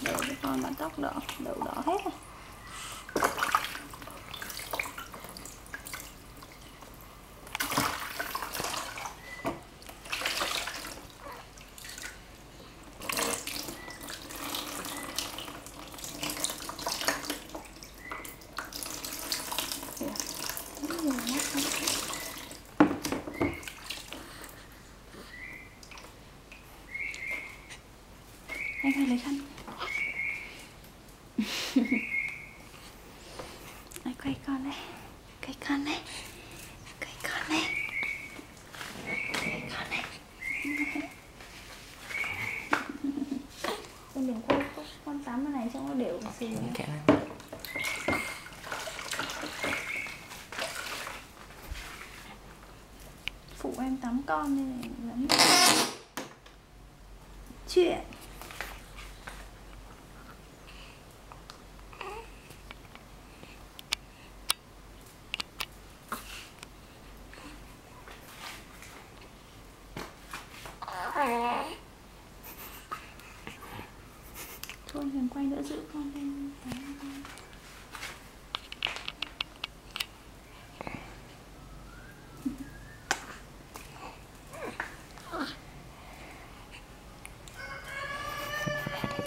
Để cho con mà tóc đỏ, đậu đỏ hết rồi. Anh phải lấy khăn. Anh quay con này, quay con này, quay con này, quay con này. Con đừng quay con tắm cái này cho nó đều xì. Phụ em tắm con nên lắm chuyện. Thôi đừng quay nữa, giữ con lên.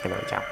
Cái đầu chọc.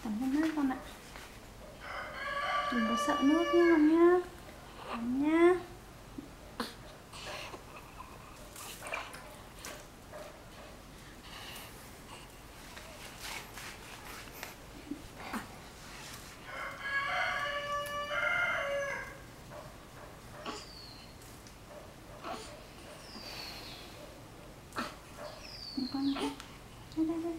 Tắm cho mát con ạ. Đừng có sợ nước nha con nhá. Tắm nhá. Con này. Đây đây đây.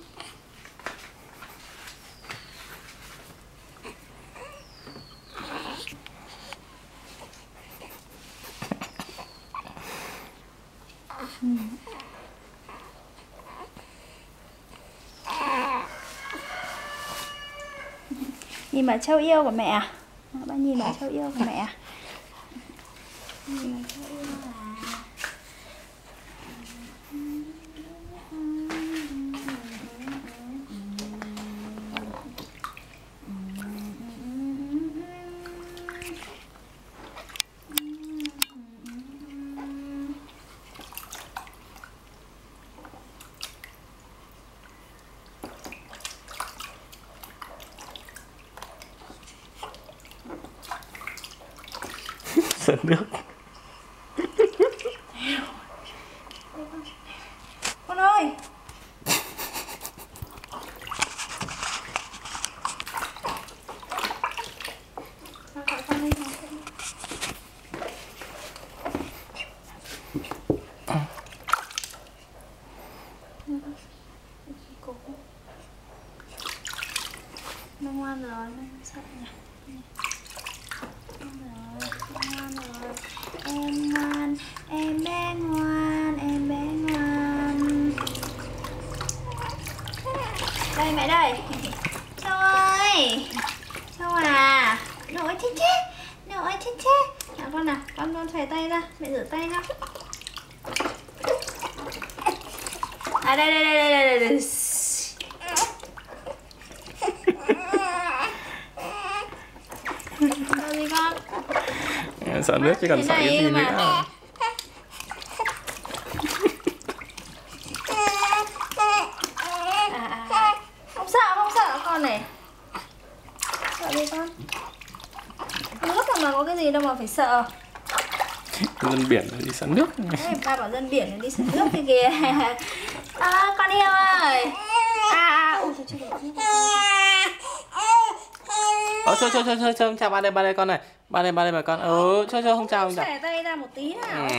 Nhìn bà Châu yêu của mẹ à? Bà nhìn bà Châu yêu của mẹ à? Nhìn bà Châu yêu à? Sợ nước. Con ơi! Con đi nào. Nó ngoan rồi, nó không sợ nhỉ. Ngoan rồi. Em ngoan, em bé ngoan, em bé ngoan. Đây mẹ đây. Châu ơi. Châu à. Nội chết chết. Nội chết chết. Nào con nào, con xòe tay ra, mẹ rửa tay ra. À đây đây đây đây đây. Đâu đi con? Sợ nước chứ còn sợ cái gì nữa. Không sợ con này. Sợ đi con. Nước mà có cái gì đâu mà phải sợ. Dân biển đi sợ nước. Đấy, ba bảo dân biển đi sợ nước kia kìa. Con yêu ơi. Ui trời trời. Cho chào ba đây con này. Ba đây bà con. Cho không chào không chào. Xòe tay ra một tí nào.